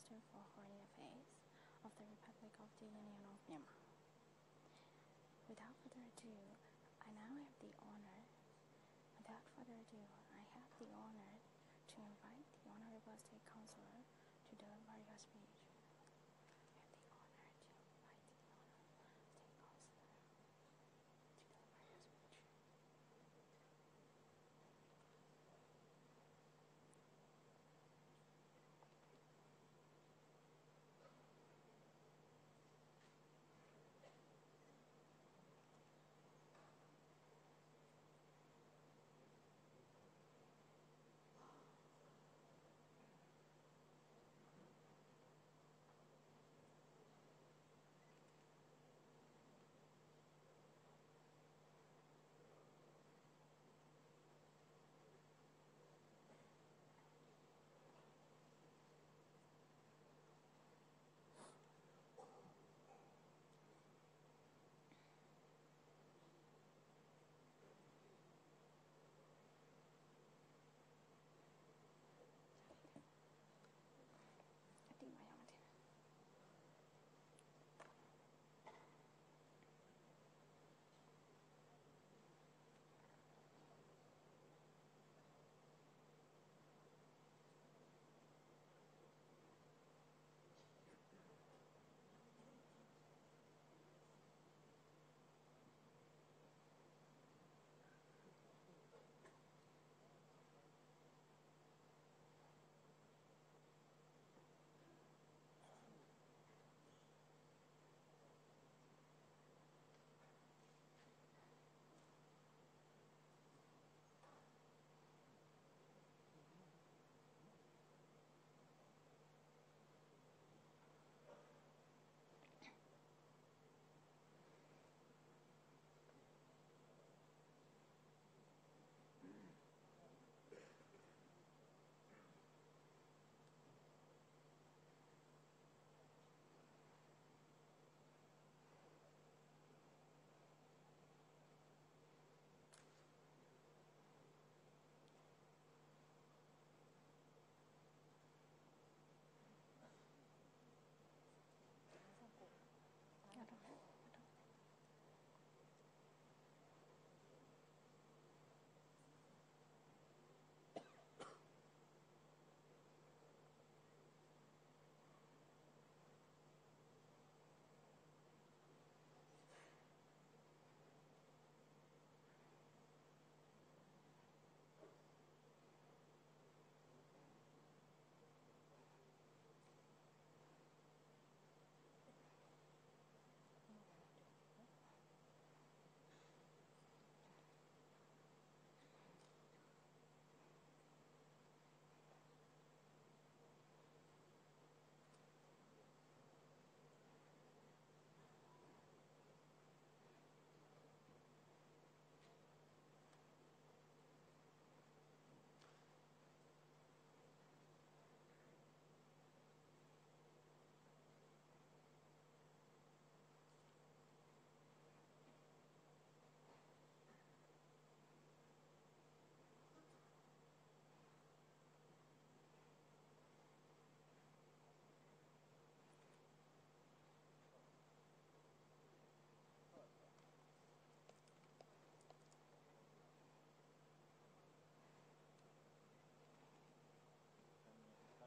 Minister for Foreign Affairs of the Republic of the Union of Myanmar. Without further ado, I have the honor to invite the Honorable State Councillor to deliver your speech. I have the honor to invite the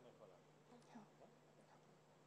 Honorable State Councillor to deliver your speech.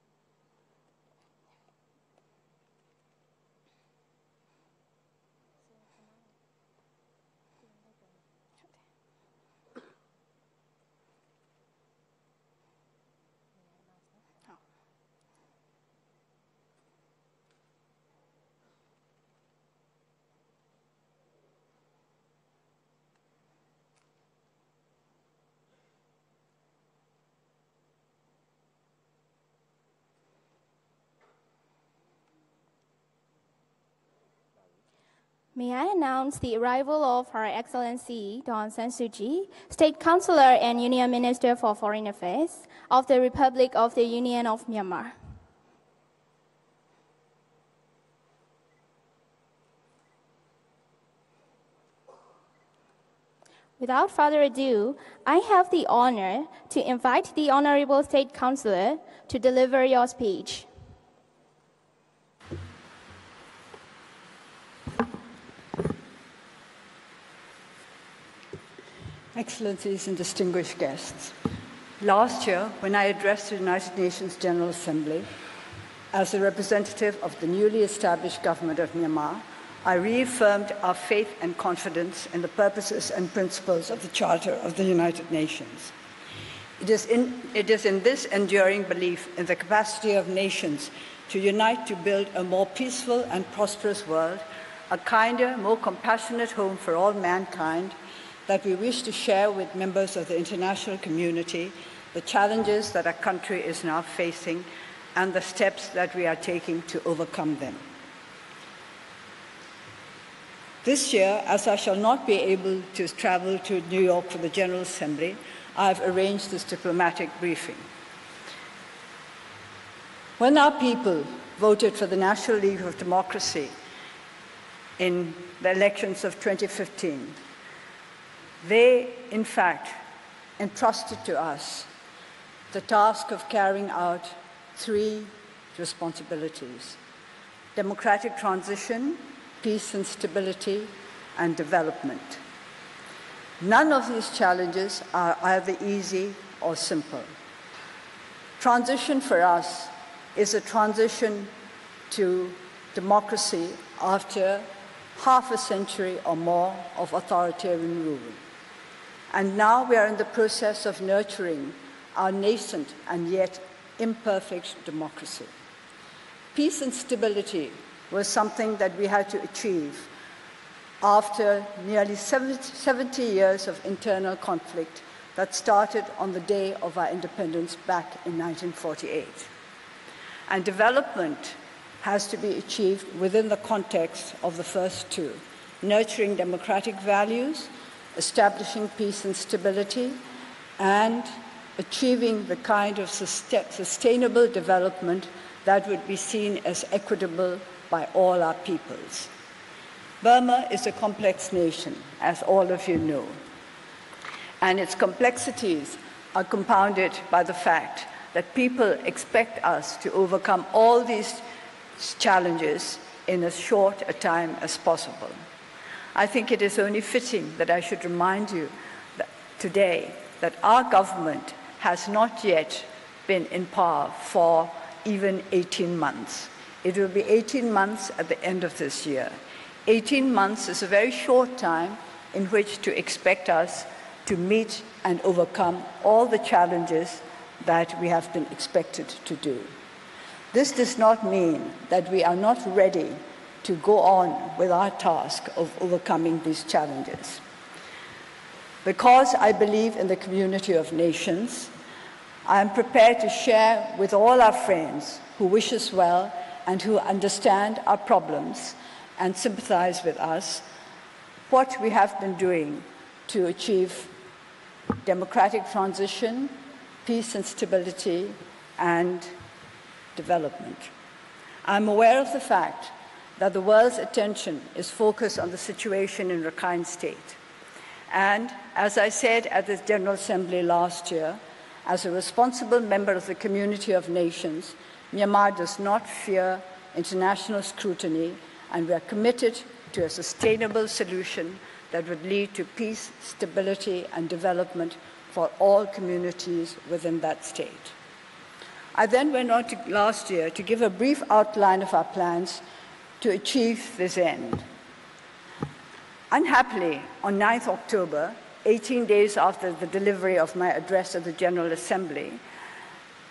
May I announce the arrival of Her Excellency Aung San Suu Kyi, State Councillor and Union Minister for Foreign Affairs of the Republic of the Union of Myanmar. Without further ado, I have the honor to invite the Honorable State Councillor to deliver your speech. Excellencies and distinguished guests, last year, when I addressed the United Nations General Assembly as a representative of the newly established government of Myanmar, I reaffirmed our faith and confidence in the purposes and principles of the Charter of the United Nations. It is in this enduring belief in the capacity of nations to unite to build a more peaceful and prosperous world, a kinder, more compassionate home for all mankind, that we wish to share with members of the international community the challenges that our country is now facing and the steps that we are taking to overcome them. This year, as I shall not be able to travel to New York for the General Assembly, I have arranged this diplomatic briefing. When our people voted for the National League of Democracy in the elections of 2015, they, in fact, entrusted to us the task of carrying out three responsibilities: democratic transition, peace and stability, and development. None of these challenges are either easy or simple. Transition for us is a transition to democracy after half a century or more of authoritarian rule. And now we are in the process of nurturing our nascent and yet imperfect democracy. Peace and stability was something that we had to achieve after nearly 70 years of internal conflict that started on the day of our independence back in 1948. And development has to be achieved within the context of the first two: nurturing democratic values, establishing peace and stability, and achieving the kind of sustainable development that would be seen as equitable by all our peoples. Burma is a complex nation, as all of you know, and its complexities are compounded by the fact that people expect us to overcome all these challenges in as short a time as possible. I think it is only fitting that I should remind you that today that our government has not yet been in power for even 18 months. It will be 18 months at the end of this year. 18 months is a very short time in which to expect us to meet and overcome all the challenges that we have been expected to do. This does not mean that we are not ready to go on with our task of overcoming these challenges. Because I believe in the community of nations, I am prepared to share with all our friends who wish us well and who understand our problems and sympathize with us what we have been doing to achieve democratic transition, peace and stability, and development. I'm aware of the fact that the world's attention is focused on the situation in Rakhine State. And as I said at the General Assembly last year, as a responsible member of the community of nations, Myanmar does not fear international scrutiny, and we are committed to a sustainable solution that would lead to peace, stability, and development for all communities within that state. I then went on last year to give a brief outline of our plans to achieve this end. Unhappily, on 9th October, 18 days after the delivery of my address at the General Assembly,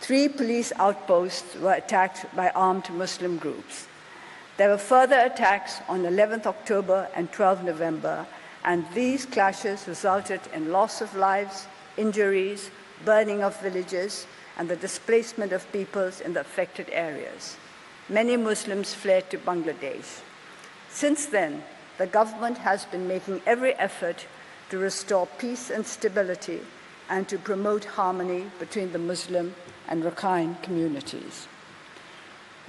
3 police outposts were attacked by armed Muslim groups. There were further attacks on 11th October and 12th November, and these clashes resulted in loss of lives, injuries, burning of villages, and the displacement of peoples in the affected areas. Many Muslims fled to Bangladesh. Since then, the government has been making every effort to restore peace and stability and to promote harmony between the Muslim and Rakhine communities.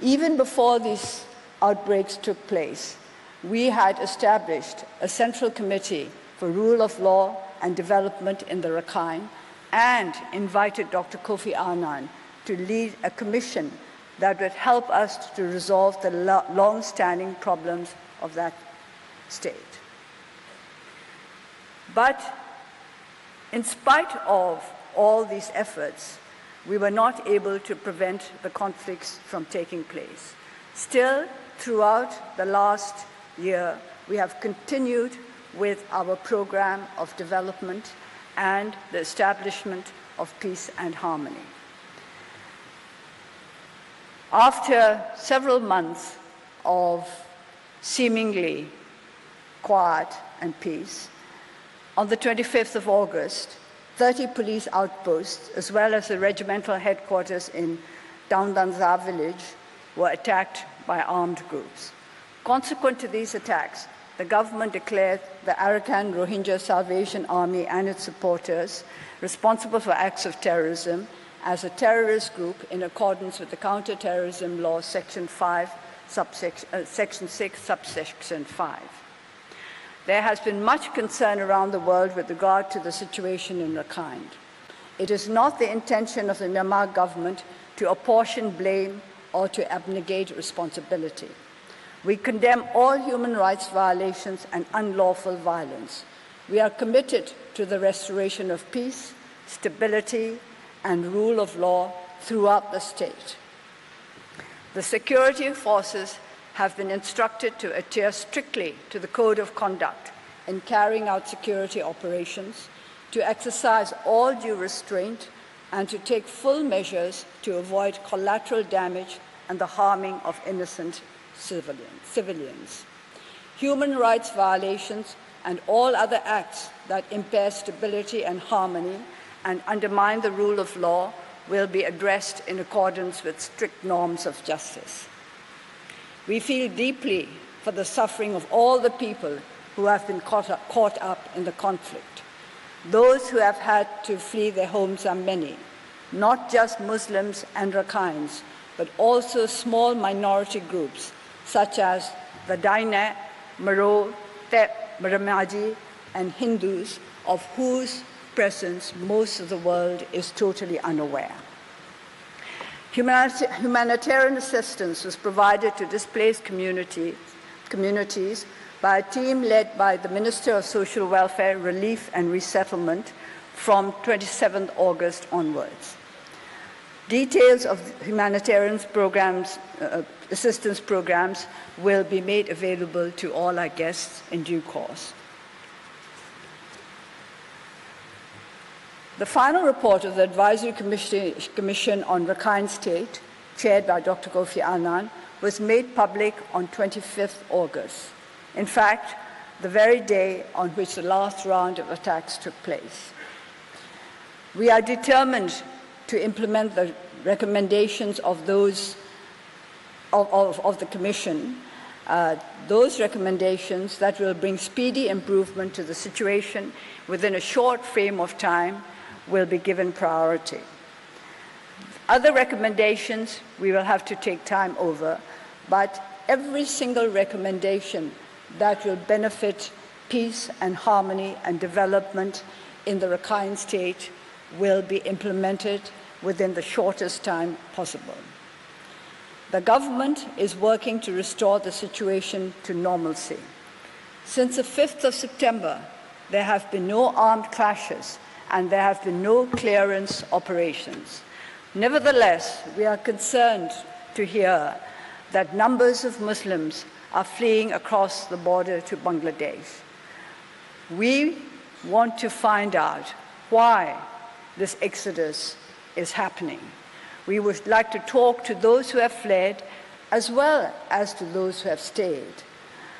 Even before these outbreaks took place, we had established a central committee for rule of law and development in the Rakhine, and invited Dr. Kofi Annan to lead a commission that would help us to resolve the long-standing problems of that state. But in spite of all these efforts, we were not able to prevent the conflicts from taking place. Still, throughout the last year, we have continued with our program of development and the establishment of peace and harmony. After several months of seemingly quiet and peace, on the 25th of August, 30 police outposts, as well as the regimental headquarters in Downdanza village, were attacked by armed groups. Consequent to these attacks, the government declared the Arakan Rohingya Salvation Army and its supporters responsible for acts of terrorism as a terrorist group in accordance with the Counter-Terrorism Law, Section 5, Section 6, Subsection 5. There has been much concern around the world with regard to the situation in Rakhine. It is not the intention of the Myanmar government to apportion blame or to abnegate responsibility. We condemn all human rights violations and unlawful violence. We are committed to the restoration of peace, stability, and rule of law throughout the state. The security forces have been instructed to adhere strictly to the code of conduct in carrying out security operations, to exercise all due restraint, and to take full measures to avoid collateral damage and the harming of innocent civilians. Human rights violations and all other acts that impair stability and harmony and undermine the rule of law will be addressed in accordance with strict norms of justice. We feel deeply for the suffering of all the people who have been caught up in the conflict. Those who have had to flee their homes are many, not just Muslims and Rakhines, but also small minority groups such as the Daina, Maro, Tep, Maramaji, and Hindus, of whose presence most of the world is totally unaware. Humanitarian assistance was provided to displaced communities by a team led by the Minister of Social Welfare, Relief and Resettlement from 27th August onwards. Details of humanitarian programs, assistance programs will be made available to all our guests in due course. The final report of the Advisory Commission on Rakhine State, chaired by Dr. Kofi Annan, was made public on 25th August. In fact, the very day on which the last round of attacks took place. We are determined to implement the recommendations of the Commission, those recommendations that will bring speedy improvement to the situation within a short frame of time will be given priority. Other recommendations we will have to take time over, but every single recommendation that will benefit peace and harmony and development in the Rakhine State will be implemented within the shortest time possible. The government is working to restore the situation to normalcy. Since the 5th of September, there have been no armed clashes and there have been no clearance operations. Nevertheless, we are concerned to hear that numbers of Muslims are fleeing across the border to Bangladesh. We want to find out why this exodus is happening. We would like to talk to those who have fled as well as to those who have stayed.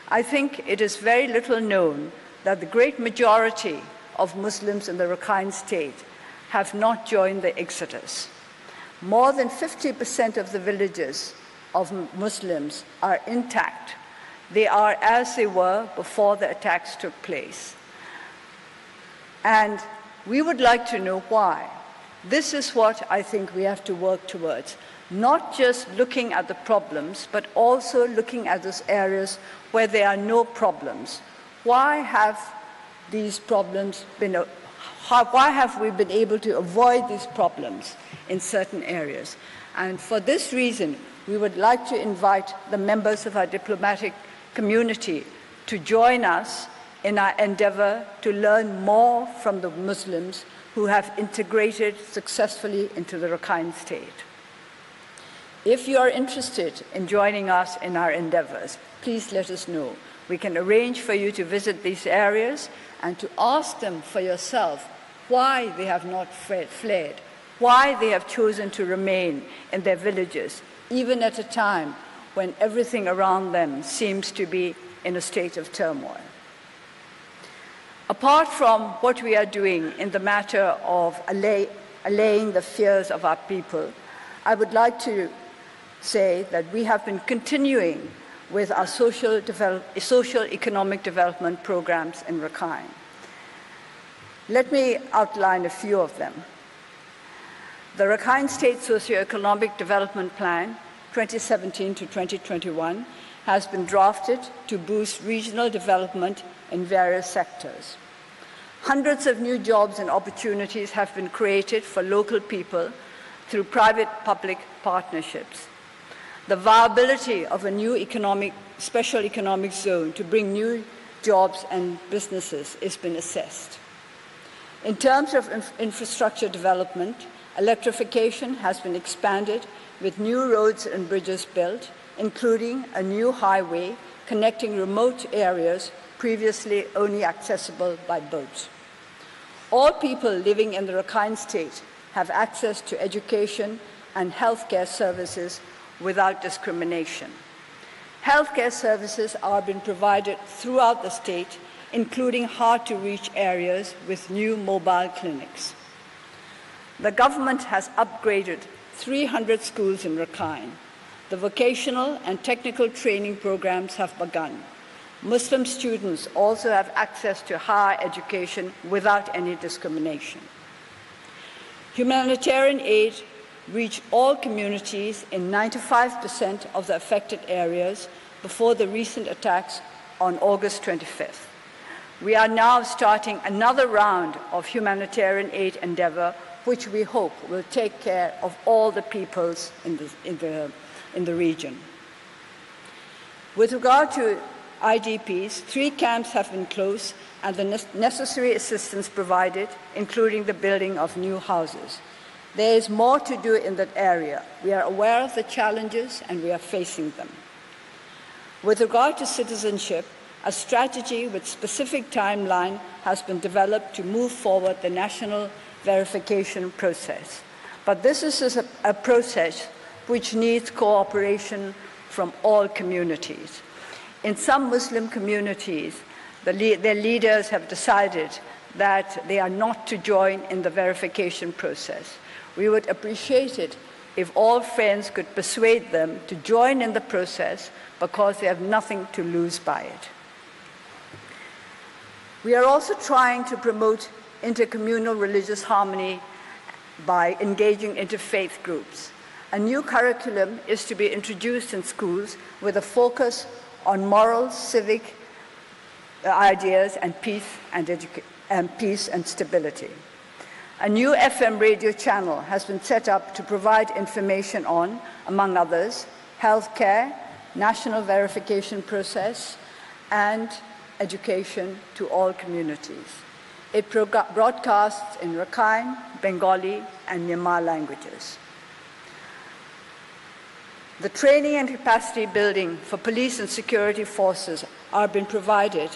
I think it is very little known that the great majority of Muslims in the Rakhine State have not joined the exodus. More than 50% of the villages of Muslims are intact. They are as they were before the attacks took place. And we would like to know why. This is what I think we have to work towards, not just looking at the problems, but also looking at those areas where there are no problems. Why have these problems been, why have we been able to avoid these problems in certain areas? And for this reason, we would like to invite the members of our diplomatic community to join us in our endeavor to learn more from the Muslims who have integrated successfully into the Rakhine State. If you are interested in joining us in our endeavors, please let us know. We can arrange for you to visit these areas and to ask them for yourself why they have not fled, why they have chosen to remain in their villages, even at a time when everything around them seems to be in a state of turmoil. Apart from what we are doing in the matter of allaying the fears of our people, I would like to say that we have been continuing with our socio-economic development programs in Rakhine. Let me outline a few of them. The Rakhine State Socio-Economic Development Plan 2017 to 2021 has been drafted to boost regional development in various sectors. Hundreds of new jobs and opportunities have been created for local people through private-public partnerships. The viability of a new special economic zone to bring new jobs and businesses has been assessed. In terms of infrastructure development, electrification has been expanded with new roads and bridges built, including a new highway connecting remote areas previously only accessible by boat. All people living in the Rakhine State have access to education and healthcare services without discrimination. Healthcare services are being provided throughout the state, including hard-to-reach areas with new mobile clinics. The government has upgraded 300 schools in Rakhine. The vocational and technical training programs have begun. Muslim students also have access to higher education without any discrimination. Humanitarian aid reached all communities in 95% of the affected areas before the recent attacks on August 25th. We are now starting another round of humanitarian aid endeavor, which we hope will take care of all the peoples in the region. With regard to IDPs, 3 camps have been closed and the necessary assistance provided, including the building of new houses. There is more to do in that area. We are aware of the challenges and we are facing them. With regard to citizenship, a strategy with specific timeline has been developed to move forward the national verification process. But this is a process which needs cooperation from all communities. In some Muslim communities, their leaders have decided that they are not to join in the verification process. We would appreciate it if all friends could persuade them to join in the process because they have nothing to lose by it. We are also trying to promote intercommunal religious harmony by engaging interfaith groups. A new curriculum is to be introduced in schools with a focus on moral, civic ideas and peace and stability. A new FM radio channel has been set up to provide information on, among others, healthcare, national verification process, and education to all communities. It broadcasts in Rakhine, Bengali, and Myanmar languages. The training and capacity building for police and security forces are being provided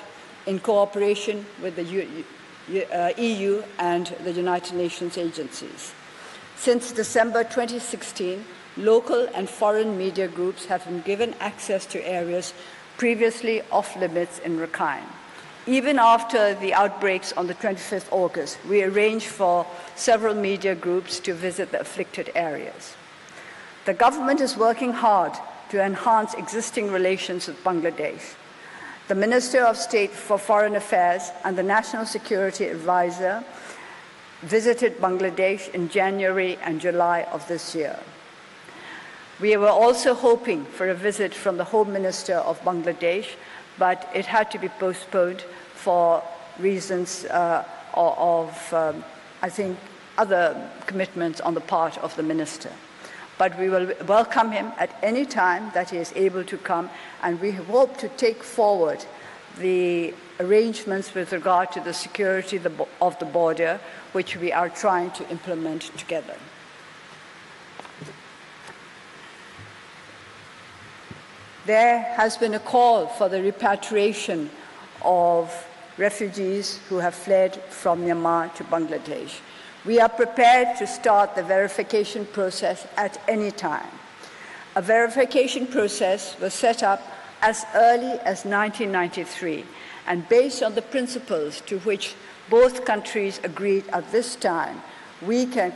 in cooperation with the EU and the United Nations agencies. Since December 2016, local and foreign media groups have been given access to areas previously off limits in Rakhine. Even after the outbreaks on the 25th August, we arranged for several media groups to visit the afflicted areas. The government is working hard to enhance existing relations with Bangladesh. The Minister of State for Foreign Affairs and the National Security Advisor visited Bangladesh in January and July of this year. We were also hoping for a visit from the Home Minister of Bangladesh, but it had to be postponed for reasons I think, other commitments on the part of the minister. But we will welcome him at any time that he is able to come, and we hope to take forward the arrangements with regard to the security of the border, which we are trying to implement together. There has been a call for the repatriation of refugees who have fled from Myanmar to Bangladesh. We are prepared to start the verification process at any time. A verification process was set up as early as 1993, and based on the principles to which both countries agreed at this time, we can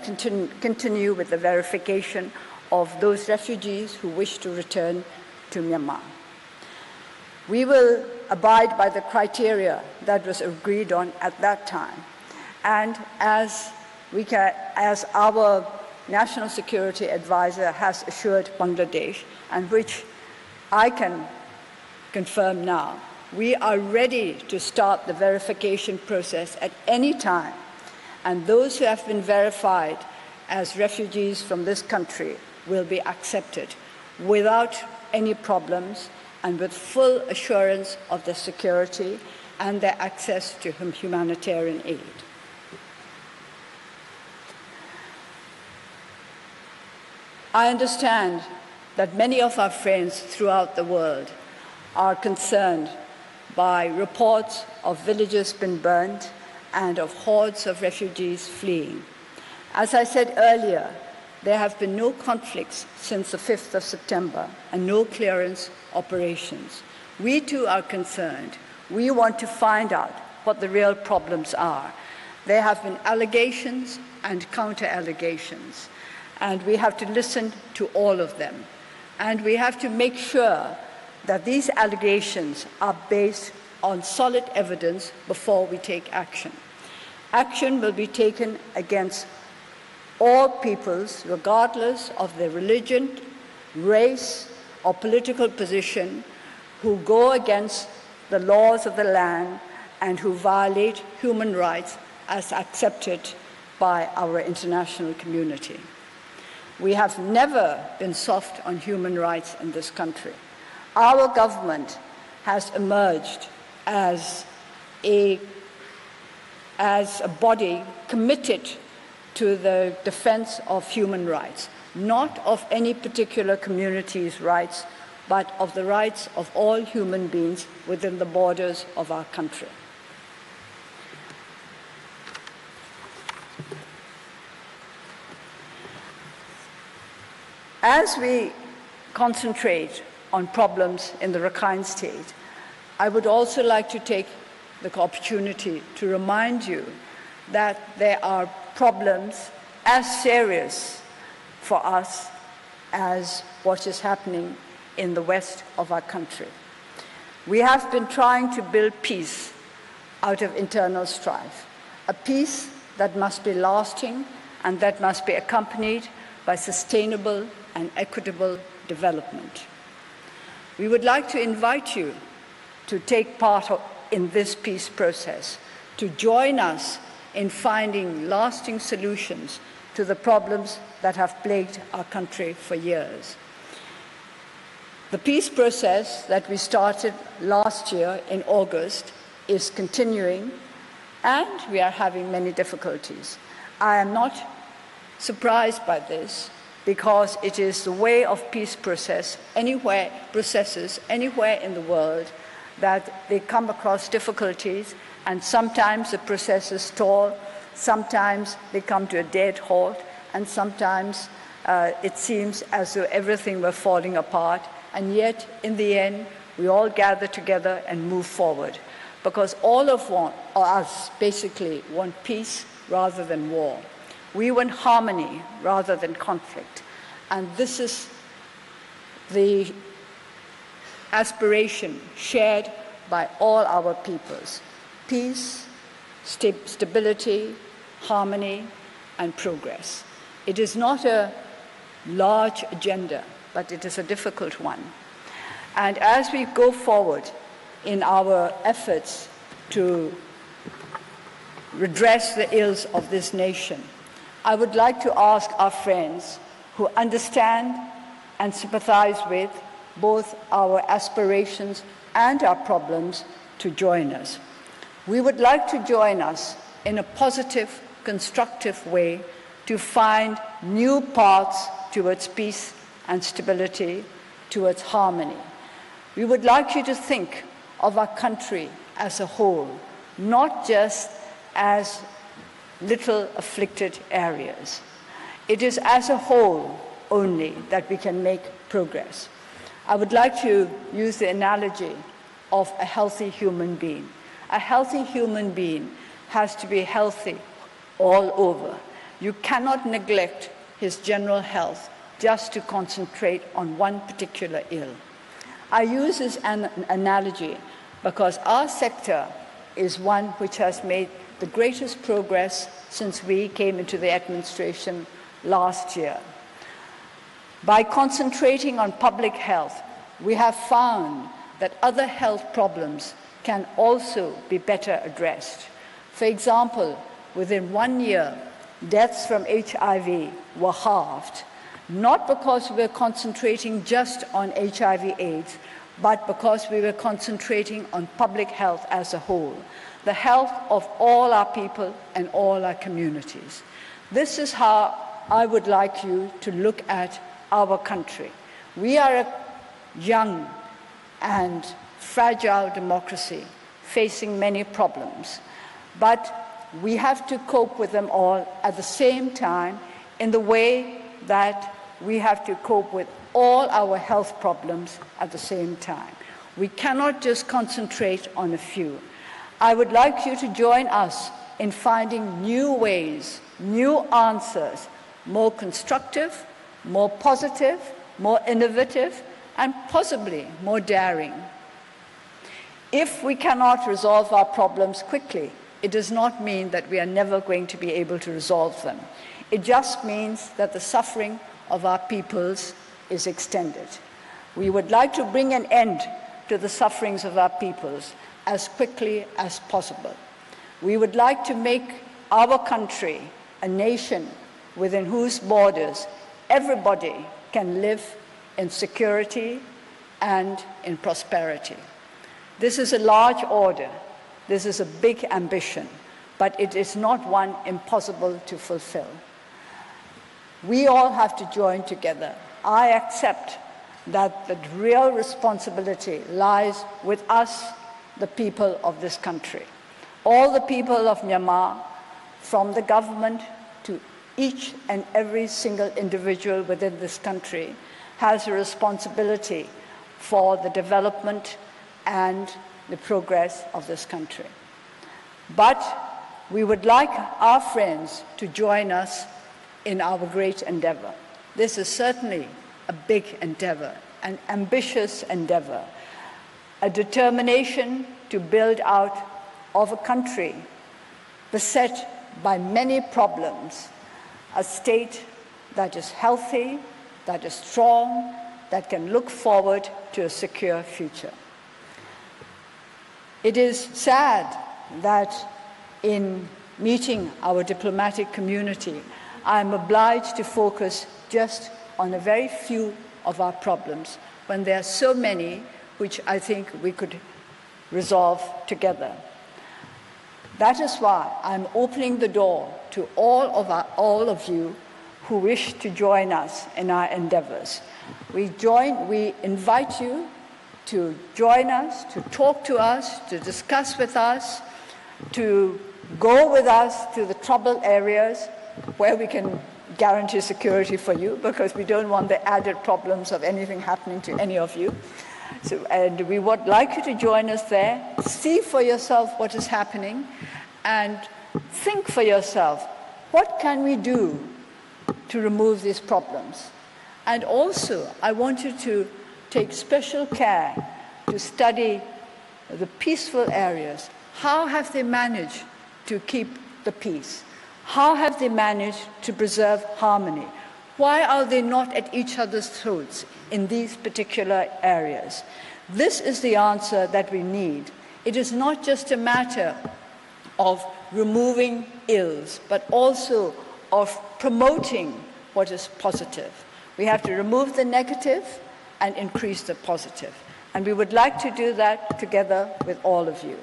continue with the verification of those refugees who wish to return to Myanmar. We will abide by the criteria that was agreed on at that time, and as our National Security Advisor has assured Bangladesh, and which I can confirm now, we are ready to start the verification process at any time, and those who have been verified as refugees from this country will be accepted without any problems and with full assurance of their security and their access to humanitarian aid. I understand that many of our friends throughout the world are concerned by reports of villages being burned and of hordes of refugees fleeing. As I said earlier, there have been no conflicts since the 5th of September and no clearance operations. We too are concerned. We want to find out what the real problems are. There have been allegations and counter-allegations, and we have to listen to all of them. And we have to make sure that these allegations are based on solid evidence before we take action. Action will be taken against all peoples, regardless of their religion, race, or political position, who go against the laws of the land and who violate human rights as accepted by our international community. We have never been soft on human rights in this country. Our government has emerged as a body committed to the defense of human rights, not of any particular community's rights, but of the rights of all human beings within the borders of our country. As we concentrate on problems in the Rakhine State, I would also like to take the opportunity to remind you that there are problems as serious for us as what is happening in the west of our country. We have been trying to build peace out of internal strife, a peace that must be lasting and that must be accompanied by sustainable and equitable development. We would like to invite you to take part in this peace process, to join us in finding lasting solutions to the problems that have plagued our country for years. The peace process that we started last year in August is continuing, and we are having many difficulties. I am not surprised by this, because it is the way of peace processes anywhere in the world, that they come across difficulties, and sometimes the processes stall, sometimes they come to a dead halt, and sometimes it seems as though everything were falling apart, and yet in the end we all gather together and move forward, because all of us basically want peace rather than war. We want harmony rather than conflict. And this is the aspiration shared by all our peoples: peace, stability, harmony, and progress. It is not a large agenda, but it is a difficult one. And as we go forward in our efforts to redress the ills of this nation. I would like to ask our friends who understand and sympathize with both our aspirations and our problems to join us. We would like to join us in a positive, constructive way to find new paths towards peace and stability, towards harmony. We would like you to think of our country as a whole, not just as little afflicted areas. It is as a whole only that we can make progress. I would like to use the analogy of a healthy human being. A healthy human being has to be healthy all over. You cannot neglect his general health just to concentrate on one particular ill. I use this analogy because our sector is one which has made the greatest progress since we came into the administration last year. By concentrating on public health, we have found that other health problems can also be better addressed. For example, within 1 year, deaths from HIV were halved, not because we were concentrating just on HIV/AIDS, but because we were concentrating on public health as a whole, the health of all our people and all our communities. This is how I would like you to look at our country. We are a young and fragile democracy facing many problems, but we have to cope with them all at the same time in the way that we have to cope with all our health problems at the same time. We cannot just concentrate on a few. I would like you to join us in finding new ways, new answers, more constructive, more positive, more innovative, and possibly more daring. If we cannot resolve our problems quickly, it does not mean that we are never going to be able to resolve them. It just means that the suffering of our peoples is extended. We would like to bring an end to the sufferings of our peoples as quickly as possible. We would like to make our country a nation within whose borders everybody can live in security and in prosperity. This is a large order. This is a big ambition, but it is not one impossible to fulfill. We all have to join together. I accept that the real responsibility lies with us, the people of this country. All the people of Myanmar, from the government to each and every single individual within this country, has a responsibility for the development and the progress of this country. But we would like our friends to join us in our great endeavor. This is certainly a big endeavor, an ambitious endeavor, a determination to build out of a country beset by many problems, a state that is healthy, that is strong, that can look forward to a secure future. It is sad that in meeting our diplomatic community, I am obliged to focus just on a very few of our problems when there are so many which I think we could resolve together. That is why I'm opening the door to all of you who wish to join us in our endeavors. We invite you to join us, to talk to us, to discuss with us, to go with us to the troubled areas where we can guarantee security for you, because we don't want the added problems of anything happening to any of you. And we would like you to join us there, see for yourself what is happening, and think for yourself, what can we do to remove these problems? And also, I want you to take special care to study the peaceful areas. How have they managed to keep the peace? How have they managed to preserve harmony? Why are they not at each other's throats in these particular areas? This is the answer that we need. It is not just a matter of removing ills, but also of promoting what is positive. We have to remove the negative and increase the positive. And we would like to do that together with all of you.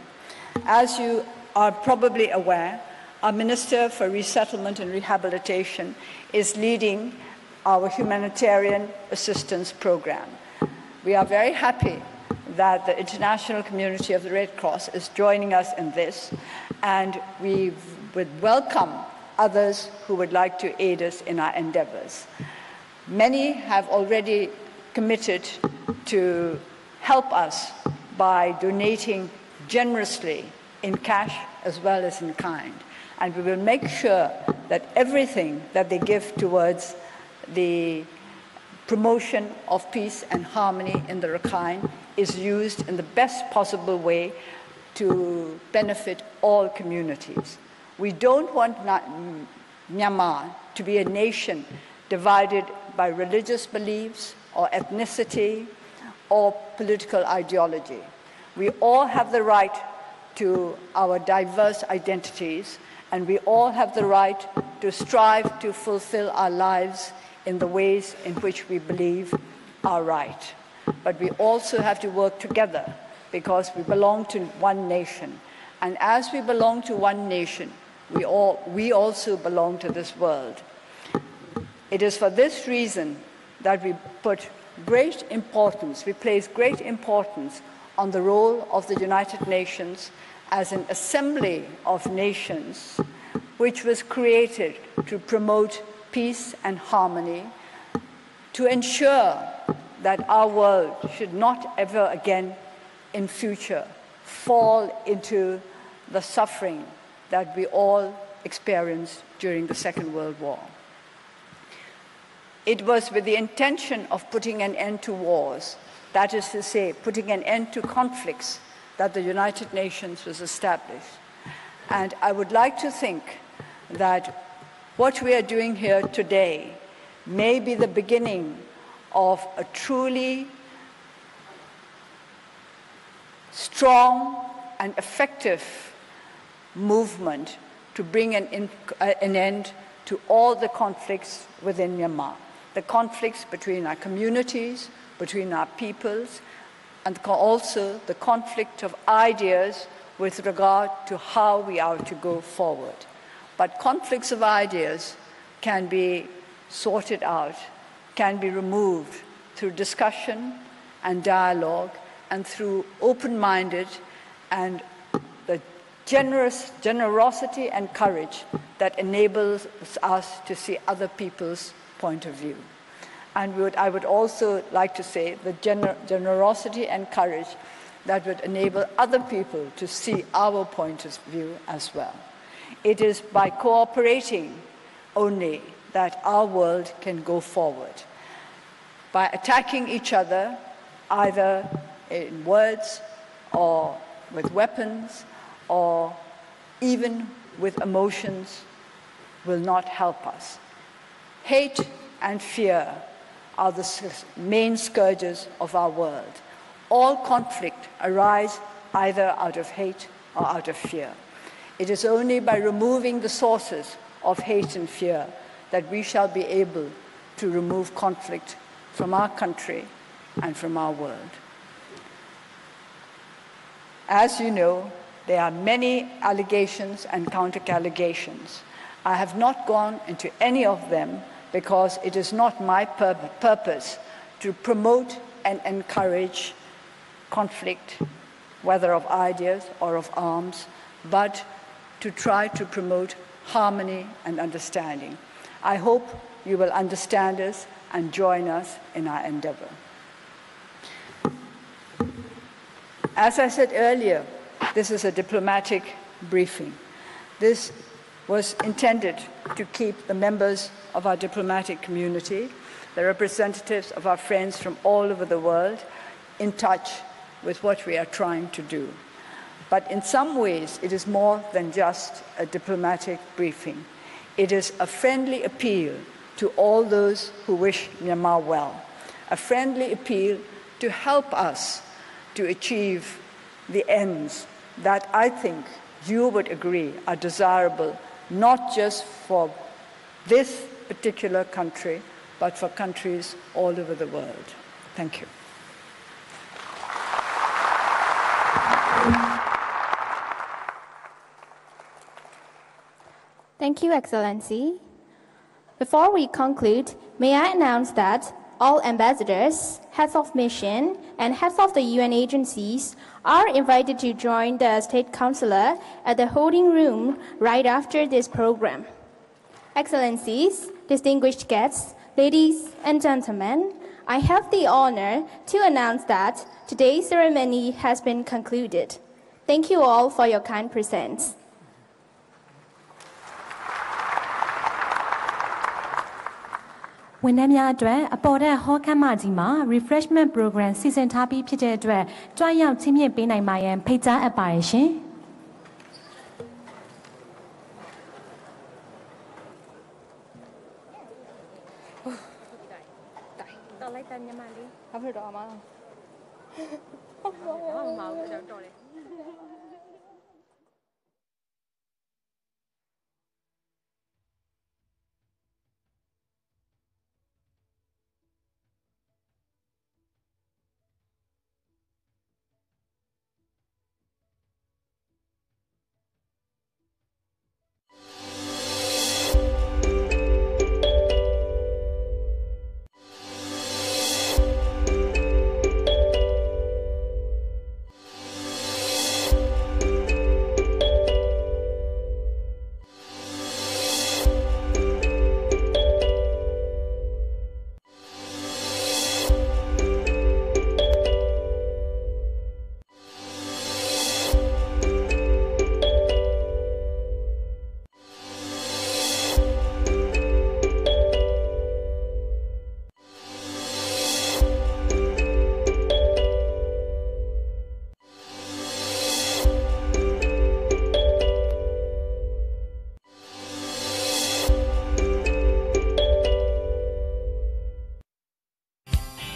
As you are probably aware, our Minister for Resettlement and Rehabilitation is leading our humanitarian assistance program. We are very happy that the international community of the Red Cross is joining us in this, and we would welcome others who would like to aid us in our endeavors. Many have already committed to help us by donating generously in cash as well as in kind. And we will make sure that everything that they give towards the promotion of peace and harmony in the Rakhine is used in the best possible way to benefit all communities. We don't want Myanmar to be a nation divided by religious beliefs or ethnicity or political ideology. We all have the right to our diverse identities, and we all have the right to strive to fulfill our lives in the ways in which we believe are right. But we also have to work together because we belong to one nation. And as we belong to one nation, we also belong to this world. It is for this reason that we place great importance on the role of the United Nations as an assembly of nations which was created to promote peace and harmony, to ensure that our world should not ever again in future fall into the suffering that we all experienced during the Second World War. It was with the intention of putting an end to wars, that is to say, putting an end to conflicts, that the United Nations was established. And I would like to think that what we are doing here today may be the beginning of a truly strong and effective movement to bring an end to all the conflicts within Myanmar. The conflicts between our communities, between our peoples, and also the conflict of ideas with regard to how we are to go forward. But conflicts of ideas can be sorted out, can be removed through discussion and dialogue and through open-minded and the generosity and courage that enables us to see other people's point of view. And I would also like to say the generosity and courage that would enable other people to see our point of view as well. It is by cooperating only that our world can go forward. By attacking each other, either in words or with weapons or even with emotions, will not help us. Hate and fear are the main scourges of our world. All conflict arises either out of hate or out of fear. It is only by removing the sources of hate and fear that we shall be able to remove conflict from our country and from our world. As you know, there are many allegations and counter-allegations. I have not gone into any of them because it is not my purpose to promote and encourage conflict, whether of ideas or of arms, but to try to promote harmony and understanding. I hope you will understand us and join us in our endeavor. As I said earlier, this is a diplomatic briefing. This was intended to keep the members of our diplomatic community, the representatives of our friends from all over the world, in touch with what we are trying to do. But in some ways, it is more than just a diplomatic briefing. It is a friendly appeal to all those who wish Myanmar well, a friendly appeal to help us to achieve the ends that I think you would agree are desirable, not just for this particular country, but for countries all over the world. Thank you. Thank you, Excellency. Before we conclude, may I announce that all ambassadors, heads of mission, and heads of the UN agencies are invited to join the State Councillor at the holding room right after this program. Excellencies, distinguished guests, ladies and gentlemen, I have the honor to announce that today's ceremony has been concluded. Thank you all for your kind presence. When I'm here, about a Hokamajima refreshment program season happy Peter Dre, try out Timmy Bina Mayan Pizza apparition.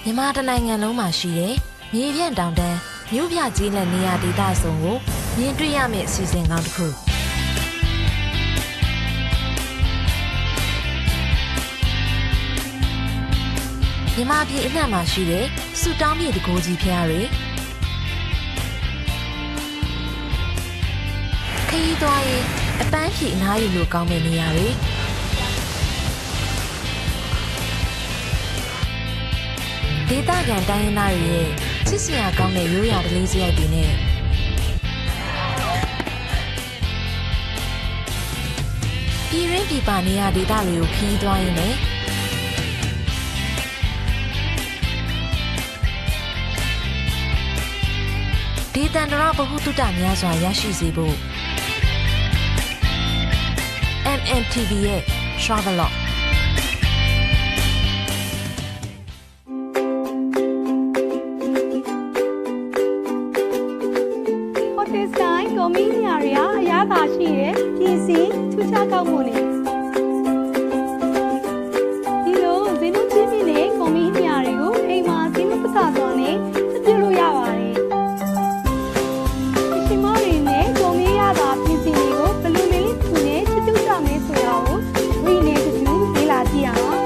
မြန်မာတနိုင်ငံလုံးမှာရှိတဲ့မြေပြန့်တောင်တန်းမြို့ပြကြီးနဲ့နေရာဒေသစုံကိုမြင်တွေ့ရမယ့်အစီအစဉ်ကောင်းတစ်ခုမြန်မာပြည်အနှံ့မှာရှိတဲ့စူတောင်းမြေတကိုးကြီးဖျားတွေခရီးသွားရင်အပန်းဖြေအနားယူလို့ကောင်းတဲ့နေရာတွေဒေသခံတိုင်းရင်းသားတွေရဲ့ချစ်စရာကောင်းတဲ့ရိုးရာဓလေ့စရိုက်တွေနဲ့ပြည်ရင်းပြည်ပနေရာဒေသတွေကိုခရီးသွားရင်းနဲ့ဒေသန္တရဗဟုသုတများစွာရရှိစေဖို့ MNTV ရဲ့ Travelogကိုမင်းညာရအရသာရှိတဲ့ပြည်စည်းထူးခြားကောင်းမှုနဲ့ဒီလိုဇင်းတို့ချင်းပြည်နယ်ကိုမင်းညာတွေကိုအိမ်မှာဇင်းတို့ပစာစွာနဲ့စပြုလို့ရပါတယ်ရှင်မတွေနဲ့ကိုမင်းရတာပြည်စည်းတွေကိုဘလူးလေးလေးသူနဲ့ချစ်တူကြမယ်ဆိုတာကိုဝိနေတူလေ့လာကြည့်အောင်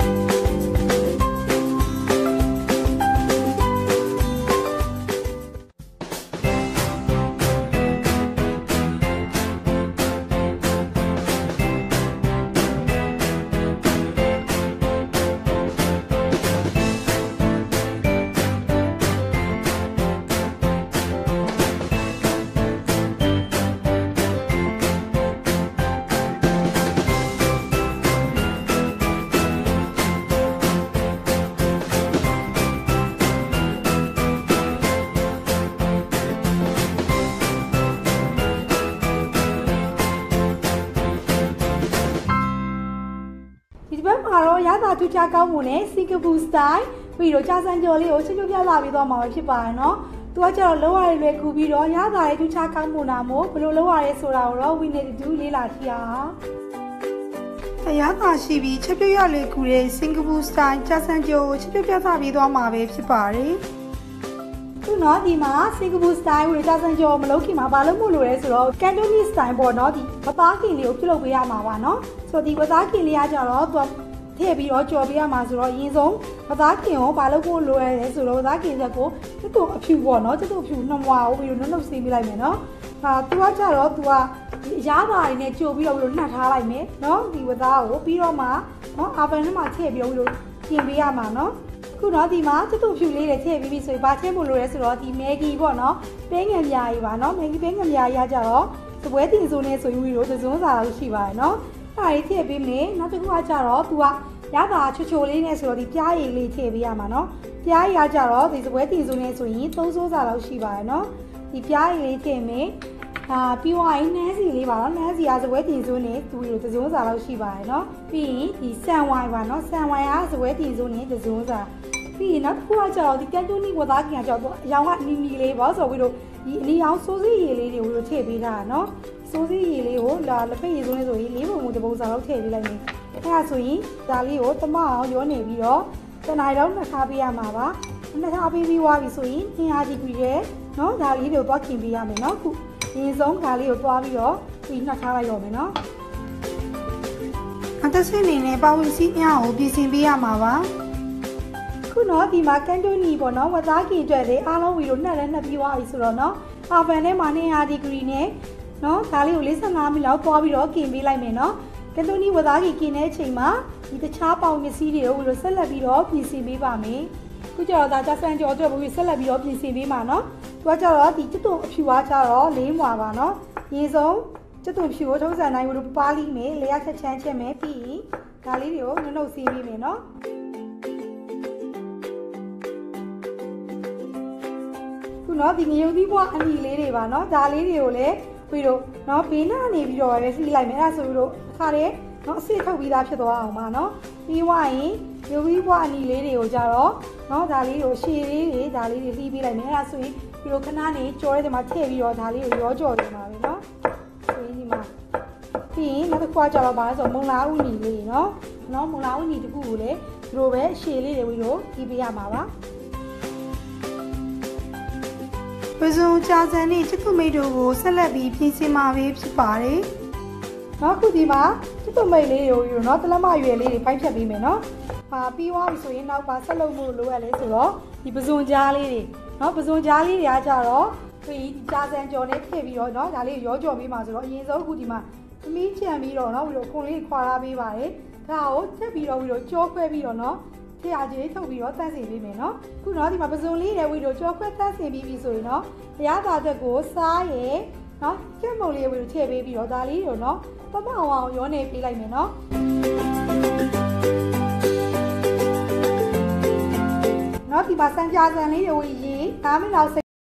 ထူးခြားကောင်းမှုနဲ့စင်ကာပူစတိုင်ပြီးတော့ကြာစံကျော်လေးကိုချစ်ချွတ်ပြသပြီးတော့မှာဖြစ်ပါတယ်နော်။သူကကျတော့လောရရွယ်ကူပြီးတော့ရတာရဲ့ထူးခြားကောင်းမှုနာမို့ဘယ်လိုလောရရဲဆိုတာကိုတော့ဝိနေတူလေးလာကြည့်အောင်။အရသာရှိပြီးချစ်ပြရလေကူတဲ့စင်ကာပူစတိုင်ကြာစံကျော်ကိုချစ်ချွတ်ပြသပြီးတော့မှာပဲဖြစ်ပါတယ်။သူ နော်ဒီမှာစင်ကာပူစတိုင်ကိုကြာစံကျော်မလုပ်ခင်မှာဘာလို့မို့လို့လဲဆိုတော့ကန်တိုနီစတိုင်ပေါ့နော်ဒီဝသားခင်လေးကိုပြုလုပ်ပေးရမှာပါနော်ဆိုတော့ဒီဝသားခင်လေးကကြတော့သူထည့်ပြီးတော့ကြော်ပေးရမှာဆိုတော့အရင်ဆုံးဝသားခင်ကိုဘာလို့ဖို့လိုရဲဆိုတော့ဝသားခင်ချက်ကိုကျွတ်တို့အဖြူပေါ့နော်ကျွတ်တို့အဖြူနှမွားကိုပြီးတော့နှုတ်ဆေးပေးလိုက်မယ်နော်သူကကြတော့သူကဒီအရားပါတွေနဲ့ကြိုပြီးတော့နှက်ထားလိုက်မယ်နော်ဒီဝသားကိုပြီးတော့မှနော်အာဗန်ထဲမှာထည့်ပြီးတော့ပြင်ပေးရမှာနော်ခုတော့ဒီမှာကျွတ်တို့ဖြူလေးတွေထည့်ပြီးပြီဆိုရင်ဘာထည့်ဖို့လိုရဲဆိုတော့ဒီမဲဂီပေါ့နော်ပဲငံပြားကြီးပါနော်မဲဂီပဲငံပြားကြီးကကြတော့စပွဲတင်စုံနဲ့ဆိုရင်ပြီးတော့သစုံစာလို့ရှိပါတယ်နော်အဲ့ဒါလေးထည့်ပေးမယ်နောက်တစ်ခုကကြတော့သူကရတာချိုလေးနဲ့ဆိုတော့ဒီပြားရည်လေးထည့်ပေးရမှာနော်ပြားရည်ကကြတော့ဒီစပွဲတင်စုံနဲ့ဆိုရင်3စိုးစာလောက်ရှိပါတယ်နော်ဒီပြားရည်လေးထည့်မယ်ပြီးွားရင်နှမ်းစီလေးပါနော်နှမ်းစီကစပွဲတင်စုံနဲ့သူတို့သစုံစာလောက်ရှိပါတယ်နော်ပြီးရင်ဒီဆန်ဝိုင်ပါနော်ဆန်ဝိုင်ကစပွဲတင်စုံနဲ့သစုံစာပြီးရင်နောက်တစ်ခုကကြတော့ဒီကန်တိုနီဝသားခင်ကကြတော့အရောင်ကနီနီလေးပေါ့ဆိုပြီးတော့ဒီအနီအောင်စိုးစီးရည်လေးတွေကိုထည့်ပေးတာနော်စိုးစီးရည်လေးကိုလက်ဖက်ရည်စုံလေးဆိုရင်၄ပုံပုံတစ်ပုံစာလောက်ထည့်ပေးလိုက်မယ်အဲ့ဒါဆိုရင်ဒါလေးကိုတမအောင်ရောနေပြီးတော့တနိုင်တော့နှစ်ခါပေးရမှာပါနှစ်ခါပေးပြီးွားပြီဆိုရင်200ဒီဂရီရဲ့နော်ဒါလေးတွေကိုသွားခင်ပေးရမယ်နော်ခုရင်းဆုံးဒါလေးကိုသွားပြီးတော့ပြီးနှစ်ခါလိုက်ရောမယ်နော်အသက်ဆင်းနေနဲ့ပေါဝင်စီးများကိုပြင်ဆင်ပေးရမှာပါခုနော်ဒီမှာကန်တိုနီပေါ့နော်ဝသားခင်အတွက်လေအားလုံးဝီလို့နှက်လည်းနှက်ပြီးသွားပြီဆိုတော့နော်အာဗန်ထဲမှာ200ဒီဂရီနဲ့နော်ဒါလေးကို45မိနစ်လောက်သွားပြီးတော့กินပေးလိုက်မယ်နော်ကန်တိုနီဝသားခင်กินတဲ့အချိန်မှာဒီတခြားပေါင်ပစ္စည်းတွေကိုဝီလို့ဆက်လက်ပြီးတော့ပြင်ဆင်ပေးပါမယ်ခုကျတော့ဒါကြာစံကျော်အတွက်ပြီးဆက်လက်ပြီးတော့ပြင်ဆင်ပေးမှာနော်သူကကျတော့ဒီကျွတ်တုံအဖြူအားကျတော့လေးမွာပါနော်ရေဆုံးကျွတ်တုံဖြူကိုထုံးစံတိုင်းဝီလို့ပါလိမယ်လေရချက်ချမ်းချက်မယ်ပြီးဒါလေးတွေကိုနှုတ်ဆေးပေးမယ်နော်နော်ဒီငရုတ်သီးပွားအနီလေးတွေပါနော်ဒါလေးတွေကိုလည်းပြီးတော့နော်ဘေးနားနေပြီးတော့ပဲလှီးလိုက်မယ်အဲ့ဒါဆိုပြီးတော့အခါတည်းနော်အစစ်ထုတ်ပြီးသားဖြစ်သွားအောင်ပါနော်ပြီးွားရင်ငရုတ်သီးပွားအနီလေးတွေကိုကြတော့နော်ဒါလေးကိုရှည်လေးတွေဒါလေးတွေလှီးပေးလိုက်မယ်အဲ့ဒါဆိုရင်ပြီးတော့ခဏနေကြောတဲ့ဒီမှာထည့်ပြီးတော့ဒါလေးကိုရောကြော်နေမှာပဲနော်ဆိုရင်ဒီမှာပြီးရင်နောက်တစ်ခါကြတော့ပါဆိုမုံလာဥနီလေးနော်မုံလာဥနီတစ်ခုကိုလည်းဒီလိုပဲရှည်လေးတွေပြီးတော့လှီးပေးရမှာပါပဇွန်ကြာစံနဲ့ချစ်သူမိတ်တို့ကိုဆက်လက်ပြီးပြင်ဆင်မှာပဲဖြစ်ပါတယ်။နောက်ခုဒီမှာချစ်သူမိတ်လေးတွေကိုနော်တလက်မရွယ်လေးတွေပိုင်းဖြတ်ပေးမယ်နော်။ပြီးသွားပြီဆိုရင်နောက်ပါဆက်လုပ်ဖို့လိုရလဲဆိုတော့ဒီပဇွန်ကြားလေးတွေနော်ပဇွန်ကြားလေးတွေကကြတော့ဒီကြာစံကြော်နဲ့ထည့်ပြီးတော့နော်ဒါလေးရောကြော်ပေးမှာဆိုတော့အရင်ဆုံးခုဒီမှာသမီးချံပြီးတော့နော်ပြီးတော့ခွန်လေးခွာထားပေးပါတယ်။ဒါကိုချက်ပြီးတော့ကြောခွဲပြီးတော့နော်ထည့်အားကြီးထုတ်ပြီးတော့တန့်စင်ပေးမယ်နော်ခုနော်ဒီမှာပစုံလေးတွေဝီတို့ကြောခွဲတန့်စင်ပြီးပြီဆိုရင်နော်အရသာချက်ကိုစားရယ်နော်ကျက်မုံလေးဝီတို့ထည့်ပေးပြီးတော့ဒါလေးတို့နော်ပမအောင်ရောနေပေးလိုက်မယ်နော်နော်ဒီမှာစံကြာစံလေးတွေဝီရေး9မိနစ်လောက်